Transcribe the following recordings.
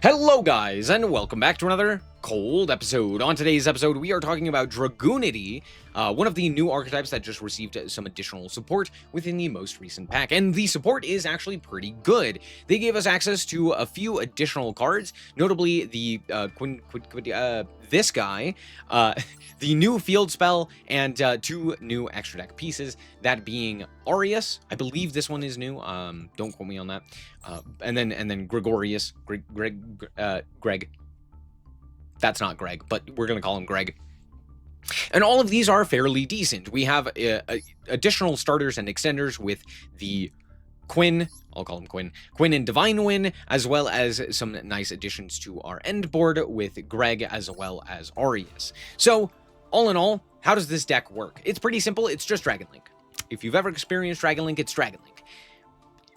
Hello guys, and welcome back to another cold episode. On today's episode, we are talking about Dragunity, one of the new archetypes that just received some additional support within the most recent pack, and the support is actually pretty good. They gave us access to a few additional cards, notably the this guy, the new field spell, and two new extra deck pieces, that being Aureus. I believe this one is new, don't quote me on that. And then Gregorius, Greg. That's not Greg, but we're going to call him Greg. And all of these are fairly decent. We have additional starters and extenders with the Quinn, I'll call him Quinn and Divine Win, as well as some nice additions to our end board with Greg as well as Aureus. So, all in all, how does this deck work? It's pretty simple. It's just Dragon Link. If you've ever experienced Dragon Link, it's Dragon Link,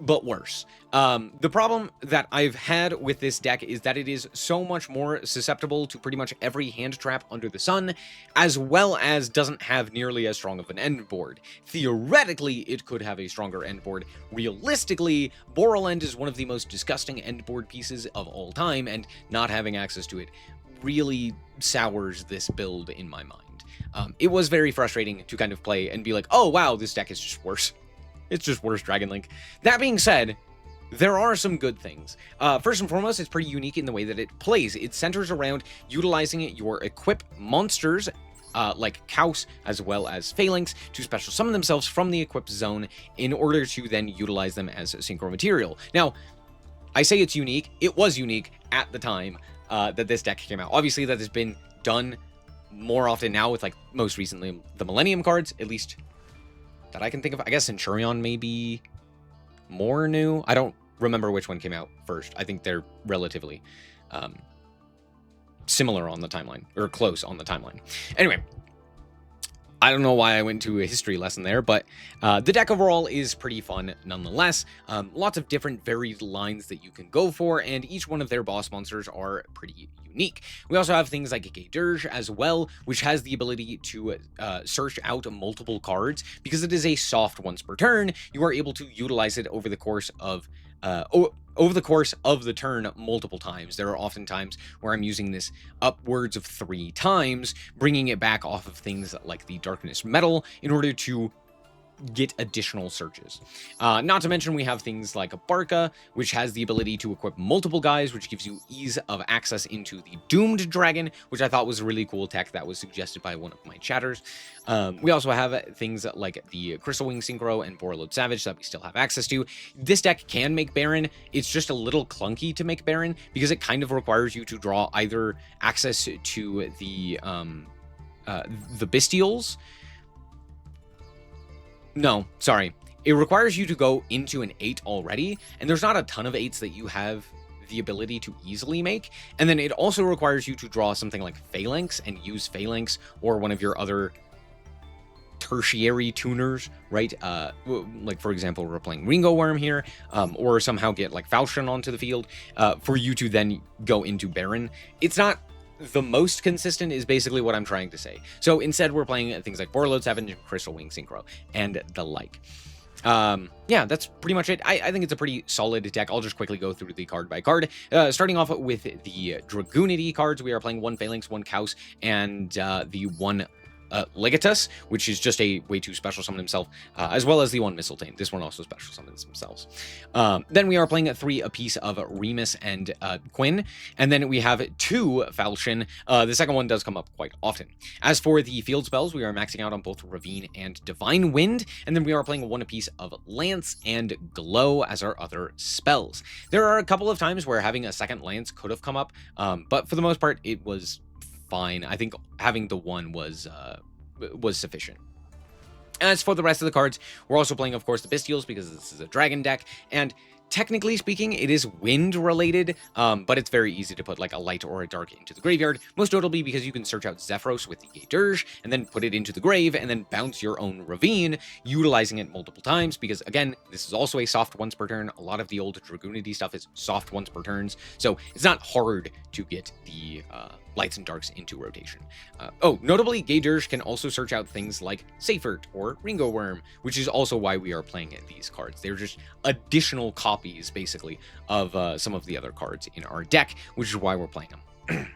but worse. The problem that I've had with this deck is that it is so much more susceptible to pretty much every hand trap under the sun, as well as doesn't have nearly as strong of an end board. Theoretically, it could have a stronger end board. Realistically, Borrelend is one of the most disgusting end board pieces of all time, and not having access to it really sours this build in my mind. It was very frustrating to kind of play and be like, oh wow, this deck is just worse. It's just worse Dragon Link. That being said, there are some good things. First and foremost, it's pretty unique in the way that it plays. It centers around utilizing your equip monsters, like Kaus, as well as Phalanx, to special summon themselves from the equipped zone in order to then utilize them as synchro material. Now, I say it's unique. It was unique at the time that this deck came out. Obviously, that has been done more often now with, like, most recently the Millennium cards, at least that I can think of. I guess Centurion may be more new. I don't remember which one came out first. I think they're relatively similar on the timeline, or close on the timeline. Anyway, I don't know why I went to a history lesson there, but the deck overall is pretty fun nonetheless. Lots of different varied lines that you can go for, and each one of their boss monsters are pretty unique. We also have things like Dirge as well, which has the ability to search out multiple cards. Because it is a soft once per turn, you are able to utilize it over the course of the turn multiple times. There are often times where I'm using this upwards of 3 times, bringing it back off of things like the Darkness Metal in order to get additional searches. Not to mention we have things like a Barca, which has the ability to equip multiple guys, which gives you ease of access into the Doomed Dragon, which I thought was a really cool tech that was suggested by one of my chatters. We also have things like the Crystal Wing Synchro and Borreload Savage that we still have access to. This deck can make Baron. It's just a little clunky to make Baron because it kind of requires you to draw either access to the Bestials. No, sorry. It requires you to go into an 8 already, and there's not a ton of 8s that you have the ability to easily make. And then it also requires you to draw something like Phalanx and use Phalanx or one of your other tertiary tuners, right? Like, for example, we're playing Ringo Worm here, or somehow get like Falchion onto the field for you to then go into Baron. It's not the most consistent, is basically what I'm trying to say. So instead, we're playing things like Borreload Savage and Crystal Wing Synchro and the like. Yeah, that's pretty much it. I think it's a pretty solid deck. I'll just quickly go through the card by card. Starting off with the Dragunity cards, we are playing 1 Phalanx, 1 Kaus, and the 1 Legatus, which is just a way to special summon himself, as well as the 1 Mistletoe. This one also special summons themselves. Then we are playing 3 apiece of Remus and Quinn, and then we have 2 Falchion. The second one does come up quite often. As for the field spells, we are maxing out on both Ravine and Divine Wind, and then we are playing 1 apiece of Lance and Glow as our other spells. There are a couple of times where having a second Lance could have come up, but for the most part, it was fine. I think having the 1 was sufficient. As for the rest of the cards, we're also playing, of course, the Bestials because this is a dragon deck, and technically speaking, it is wind related, but it's very easy to put like a light or a dark into the graveyard, most notably because you can search out Zephyros with the Dirge and then put it into the grave and then bounce your own Ravine, utilizing it multiple times because, again, this is also a soft once per turn. A lot of the old Dragunity stuff is soft once per turns, so it's not hard to get the lights and darks into rotation. Notably, Gay Dirge can also search out things like Seifert or Ringo Worm, which is also why we are playing these cards. They're just additional copies, basically, of some of the other cards in our deck, which is why we're playing them.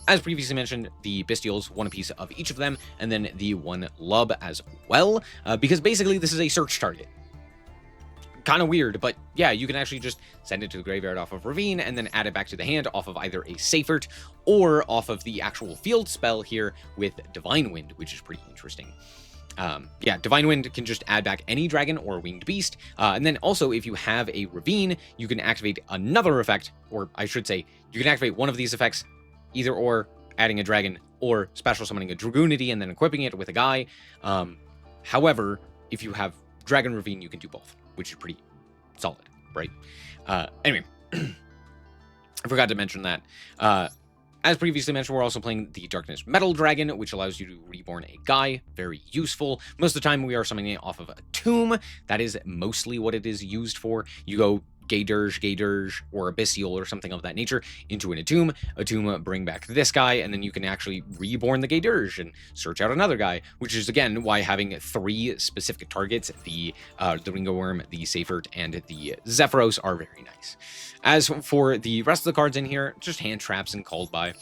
As previously mentioned, the Bestials, one a piece of each of them, and then the one Lub as well, because basically this is a search target. Kind of weird, but yeah, you can actually just send it to the graveyard off of Ravine and then add it back to the hand off of either a Seifert or off of the actual field spell here with Divine Wind, which is pretty interesting. Yeah, Divine Wind can just add back any dragon or winged beast. And then also, if you have a Ravine, you can activate another effect, or I should say, you can activate one of these effects, either or adding a dragon or special summoning a Dragunity and then equipping it with a guy. However, if you have Dragon Ravine, you can do both, which is pretty solid, right? Anyway, I forgot to mention that. As previously mentioned, we're also playing the Darkness Metal Dragon, which allows you to reborn a guy. Very useful. Most of the time, we are summoning it off of a tomb. That is mostly what it is used for. You go Gay Dirge, or a Bestial or something of that nature into an Atomb. Atomb bring back this guy, and then you can actually reborn the Gay Dirge and search out another guy, which is, again, why having 3 specific targets, the Ringo Worm, the Seifert, and the Zephyros are very nice. As for the rest of the cards in here, just hand traps and called by.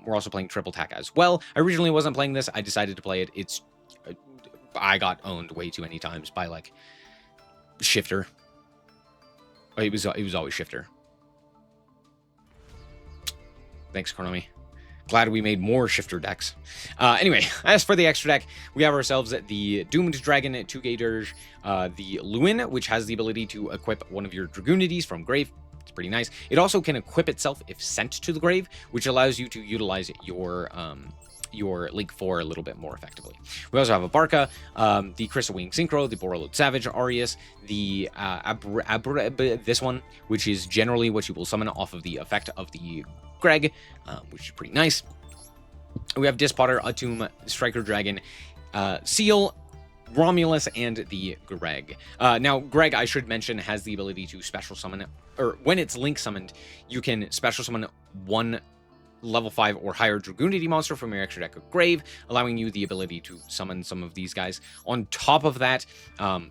We're also playing Triple Tack as well. I originally wasn't playing this. I decided to play it. I got owned way too many times by, like, Shifter. He was always Shifter. Thanks, Konami. Glad we made more Shifter decks. Anyway, as for the extra deck, we have ourselves the Doomed Dragon, 2 Gay Dirge, the Luin, which has the ability to equip one of your Dragunities from grave. It's pretty nice. It also can equip itself if sent to the grave, which allows you to utilize your Link 4 a little bit more effectively. We also have a Barca, the Crystal Wing Synchro, the Borreload Savage Arius, the this one, which is generally what you will summon off of the effect of the Greg, which is pretty nice. We have Dispotter, Atomb, Striker Dragon, Seal, Romulus, and the Greg. Now, Greg, I should mention, has the ability to special summon, or when it's Link summoned, you can special summon one level 5 or higher Dragunity monster from your extra deck of Grave, allowing you the ability to summon some of these guys. On top of that,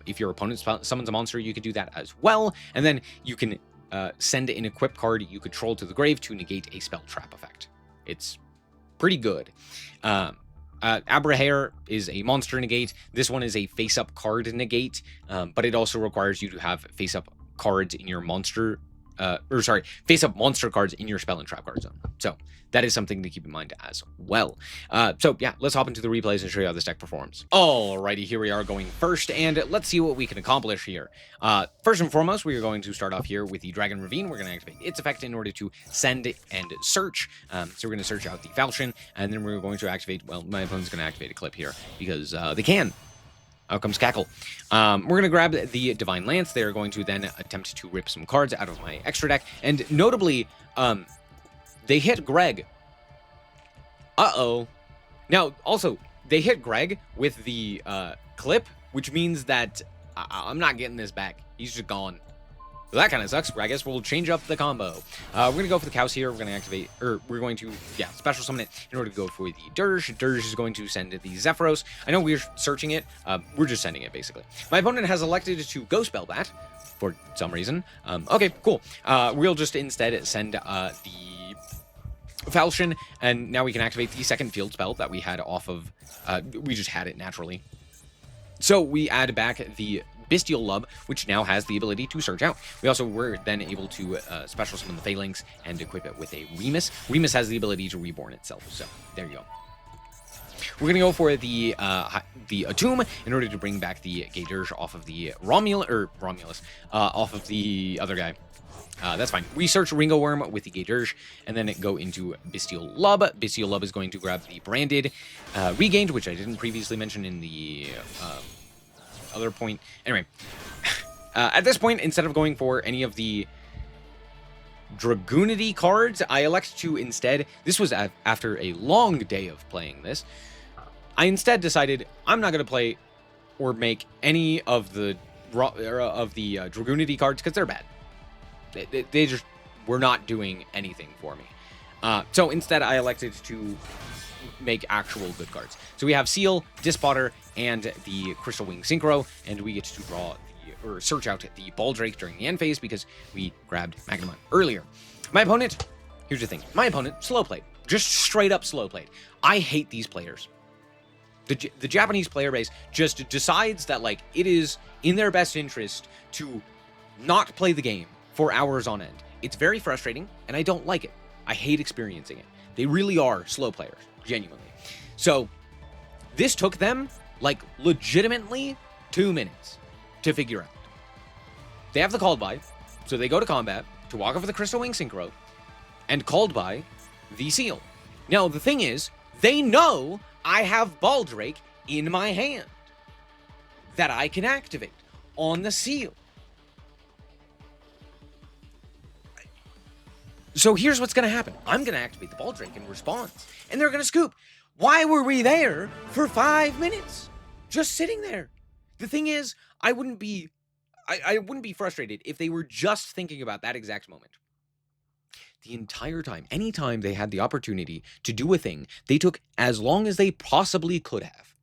if your opponent summons a monster, you can do that as well. And then you can send an equipped card you control to the grave to negate a spell trap effect. It's pretty good. Abrahair is a monster negate. This one is a face-up card negate, but it also requires you to have face-up cards in your monster face-up monster cards in your spell and trap card zone. So that is something to keep in mind as well. So yeah, let's hop into the replays and show you how this deck performs. Alrighty, here we are going first, and let's see what we can accomplish here. First and foremost, we are going to start off here with the Dragon Ravine. We're going to activate its effect in order to send and search. So we're going to search out the Falchion, and then we're going to activate, well, my opponent's going to activate a clip here, because they can. Out comes Cackle. We're going to grab the Divine Lance. They are going to then attempt to rip some cards out of my extra deck. And notably, they hit Greg. Uh-oh. Now, also, they hit Greg with the clip, which means that I'm not getting this back. He's just gone. So that kind of sucks. I guess we'll change up the combo. We're going to go for the Cows here. We're going to activate, or we're going to, yeah, special summon it in order to go for the Dirge. Dirge is going to send the Zephyros. I know we're searching it. We're just sending it, basically. My opponent has elected to Go Spell that for some reason. Okay, cool. We'll just instead send the Falchion, and now we can activate the second field spell that we had off of, we just had it naturally. So we add back the Bestial Lub, which now has the ability to search out. We also were then able to special summon the Phalanx and equip it with a Remus. Remus has the ability to reborn itself, so there you go. We're going to go for the Atomb in order to bring back the Gay Dirge off of the Romulus, off of the other guy. That's fine. We search Ringo Worm with the Gay Dirge, and then go into Bestial Lub. Bestial Lub is going to grab the Branded Regained, which I didn't previously mention in the other point. Anyway, at this point, instead of going for any of the Dragunity cards, I elect to instead, this was after a long day of playing this, I instead decided I'm not going to play or make any of the Dragunity cards because they're bad. They just were not doing anything for me. So instead, I elected to make actual good cards. So we have Seal, Dispotter, and the Crystal Wing Synchro, and we get to draw or search out the Baldrake during the end phase because we grabbed Magnum Hunt earlier. My opponent, here's the thing. My opponent, slow played. Just straight up slow played. I hate these players. The Japanese player base just decides that, like, it is in their best interest to not play the game for hours on end. It's very frustrating, and I don't like it. I hate experiencing it. They really are slow players, genuinely. So this took them, like, legitimately 2 minutes to figure out. They have the called by, so they go to combat to walk over the Crystal Wing Synchro and called by the Seal. Now, the thing is, they know I have Baldrake in my hand that I can activate on the Seal. So here's what's going to happen. I'm going to activate the Baldrake in response, and they're going to scoop. Why were we there for 5 minutes? Just sitting there. The thing is, I wouldn't be frustrated if they were just thinking about that exact moment. The entire time, anytime they had the opportunity to do a thing, they took as long as they possibly could have.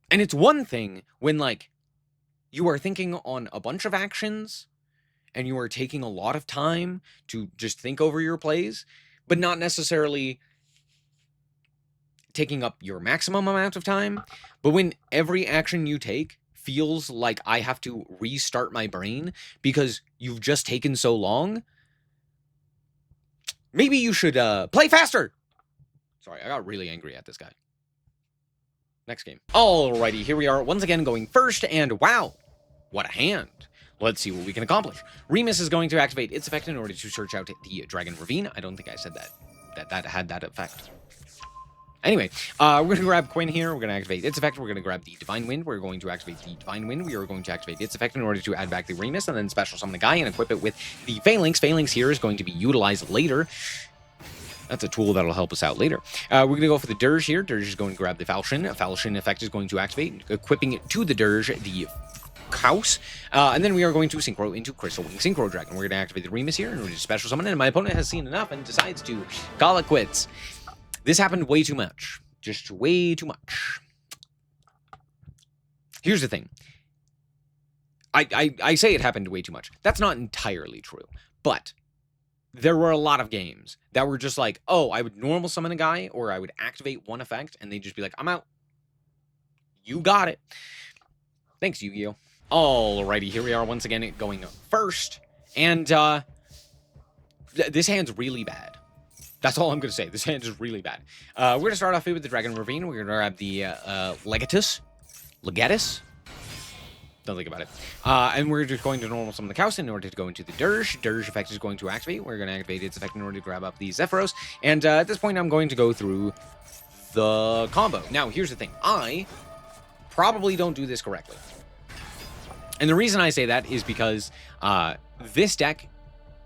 And it's one thing when, like, you are thinking on a bunch of actions and you are taking a lot of time to just think over your plays, but not necessarily taking up your maximum amount of time. But when every action you take feels like I have to restart my brain because you've just taken so long, maybe you should play faster. Sorry, I got really angry at this guy. Next game. Alrighty, here we are once again going first, and wow, what a hand. Let's see what we can accomplish. Remus is going to activate its effect in order to search out the Dragon Ravine. I don't think I said that had that effect. Anyway, we're going to grab Quinn here. We're going to activate its effect. We're going to grab the Divine Wind. We're going to activate the Divine Wind. We are going to activate its effect in order to add back the Remus, and then special summon the guy and equip it with the Phalanx. Phalanx here is going to be utilized later. That's a tool that'll help us out later. We're going to go for the Dirge here. Dirge is going to grab the Falchion. Falchion effect is going to activate, equipping it to the Dirge, the House, and then we are going to synchro into Crystal Wing Synchro Dragon. We're going to activate the Remus here, and we're going to special summon it, and my opponent has seen enough and decides to call it quits. This happened way too much. Just way too much. Here's the thing. I say it happened way too much. That's not entirely true, but there were a lot of games that were just like, oh, I would normal summon a guy, or I would activate one effect, and they'd just be like, I'm out. You got it. Thanks, Yu-Gi-Oh! Alrighty, here we are once again going first, and this hand's really bad. That's all I'm going to say. This hand is really bad. We're going to start off here with the Dragon Ravine. We're going to grab the Legatus. Don't think about it. And we're just going to normal summon the Kaus in order to go into the Dirge. Dirge effect is going to activate. We're going to activate its effect in order to grab up the Zephyros. And at this point, I'm going to go through the combo. Now, here's the thing. I probably don't do this correctly. And the reason I say that is because this deck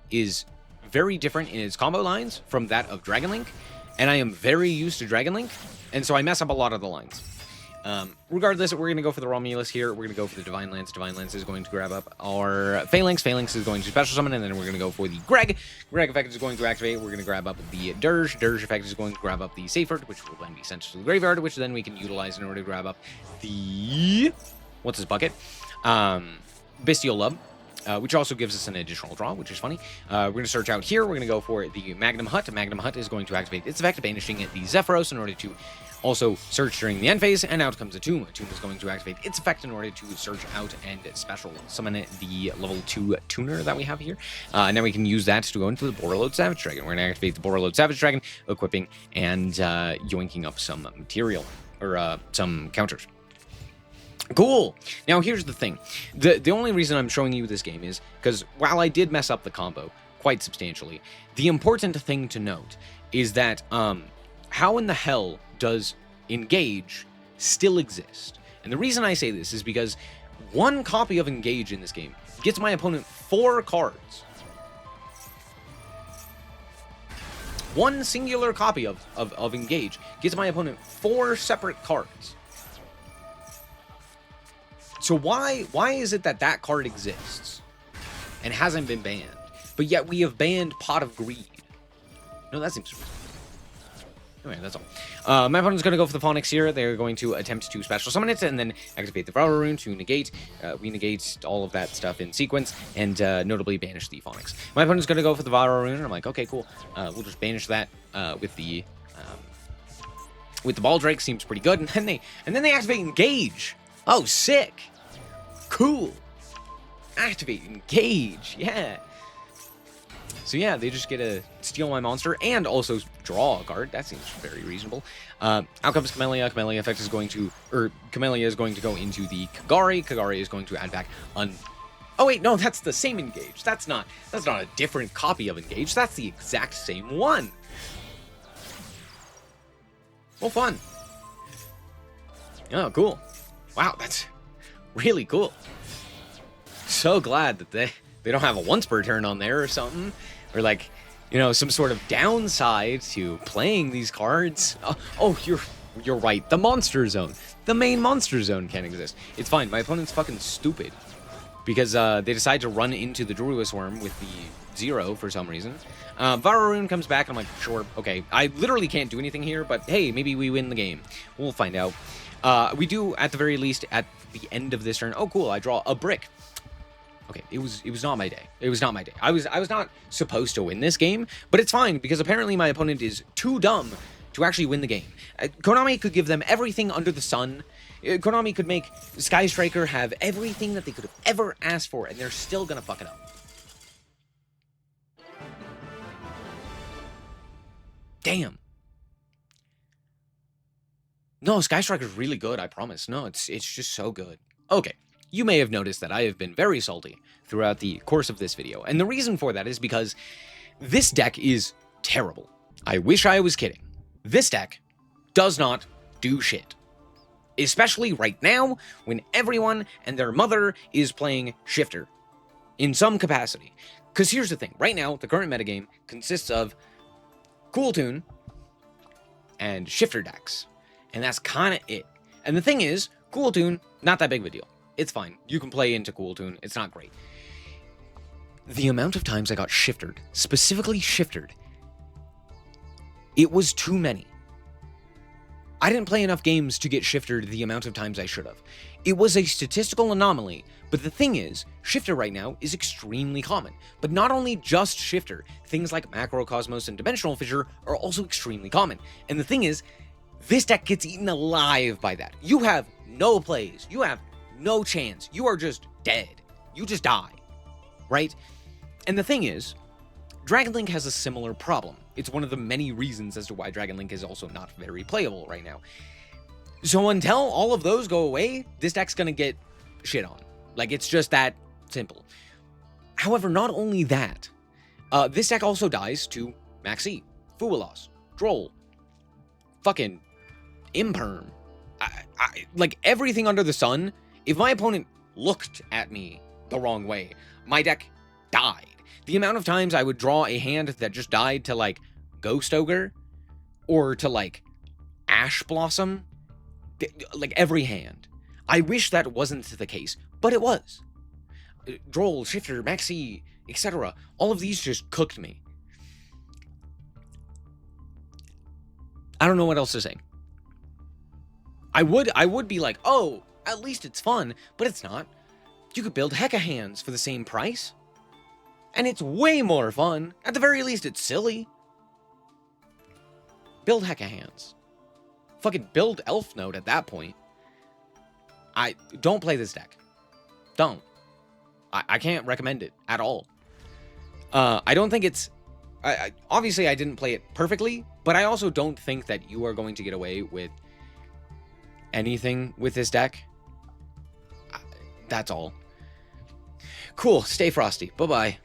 is very different in its combo lines from that of Dragon Link, and I am very used to Dragon Link, and so I mess up a lot of the lines. Regardless, we're going to go for the Romulus here. We're going to go for the Divine Lance. Divine Lance is going to grab up our Phalanx. Phalanx is going to special summon, and then we're going to go for the Greg. Greg effect is going to activate. We're going to grab up the Dirge. Dirge effect is going to grab up the Safert, which will then be sent to the graveyard, which then we can utilize in order to grab up the... what's his bucket? Bestial Lub. Which also gives us an additional draw, which is funny. We're going to search out here. We're going to go for the Magnum Hut. Magnum Hut is going to activate its effect, banishing the Zephyros in order to also search during the end phase, and out comes a Tomb. Tomb is going to activate its effect in order to search out and special summon the level 2 tuner that we have here. Now we can use that to go into the Borreload Savage Dragon. We're going to activate the Borreload Savage Dragon, equipping and yoinking up some material, or some counters. Cool. Now, here's the thing. The only reason I'm showing you this game is because while I did mess up the combo quite substantially, the important thing to note is that how in the hell does Engage still exist? And the reason I say this is because one copy of Engage in this game gets my opponent 4 cards. One singular copy of Engage gives my opponent 4 separate cards. So why is it that that card exists and hasn't been banned? but yet we have banned Pot of Greed. No, that seems reasonable. Okay, that's all. My opponent's going to go for the SnowiKs here. They're going to attempt to special summon it and then activate the Valor Rune to negate. We negate all of that stuff in sequence and notably banish the SnowiKs. My opponent's going to go for the Valor Rune. I'm like, okay, cool. We'll just banish that with the Baldrake. Seems pretty good. And then they activate Engage. Oh, sick. Cool. Activate Engage. Yeah. So yeah, they just get to steal my monster and also draw a card. That seems very reasonable. Out comes Camellia. Camellia effect is going to, Camellia is going to go into the Kagari. Kagari is going to add back oh wait, no, that's the same Engage. That's not a different copy of Engage. That's the exact same one. Well, fun. Oh, cool. Wow, that's really cool. So glad that they don't have a once per turn on there or something. Or like, you know, some sort of downside to playing these cards. Oh, you're right. The monster zone. The main monster zone can't exist. It's fine. My opponent's fucking stupid. Because they decide to run into the Druid Worm with the 0 for some reason. Vararoon comes back, and I'm like, sure, okay. I literally can't do anything here, but hey, maybe we win the game. We'll find out. We do, at the very least, at the end of this turn. Oh, cool, I draw a brick. Okay, it was not my day. It was not my day. I was not supposed to win this game, but it's fine because apparently my opponent is too dumb to actually win the game. Konami could give them everything under the sun. Konami could make Sky Striker have everything that they could have ever asked for, and they're still gonna fuck it up. Damn. No, Sky Striker's really good, I promise. No, it's just so good. Okay. You may have noticed that I have been very salty throughout the course of this video, and the reason for that is because this deck is terrible. I wish I was kidding. This deck does not do shit. Especially right now, when everyone and their mother is playing Shifter. In some capacity. Because here's the thing, right now, the current metagame consists of Cool Tune and Shifter decks. And that's kind of it. And the thing is, Cool Tune, not that big of a deal. It's fine. You can play into Cool Tune. It's not great. The amount of times I got shifted, specifically shifted, it was too many. I didn't play enough games to get shifted the amount of times I should have. It was a statistical anomaly, but the thing is, Shifter right now is extremely common. But not only just Shifter, things like Macrocosmos and Dimensional Fissure are also extremely common. And the thing is, this deck gets eaten alive by that. You have no plays. You have no chance. You are just dead. You just die. Right? And the thing is, Dragon Link has a similar problem. It's one of the many reasons as to why Dragon Link is also not very playable right now. So until all of those go away, this deck's gonna get shit on. Like, it's just that simple. However, not only that, this deck also dies to Maxi, Fuwalos, Droll, fucking Imperm. Like, everything under the sun. If my opponent looked at me the wrong way, my deck died. The amount of times I would draw a hand that just died to, like, Ghost Ogre, or to, like, Ash Blossom, like, every hand. I wish that wasn't the case, but it was. Droll, Shifter, Maxi, etc. All of these just cooked me. I don't know what else to say. I would be like, oh, at least it's fun, but it's not. You could build hecka hands for the same price. And it's way more fun. At the very least, it's silly. Build hecka hands. Fucking build Elf Note at that point. I don't play this deck. Don't. I can't recommend it at all. I don't think it's... obviously, I didn't play it perfectly, but I also don't think that you are going to get away with anything with this deck. That's all. Cool. Stay frosty. Bye-bye.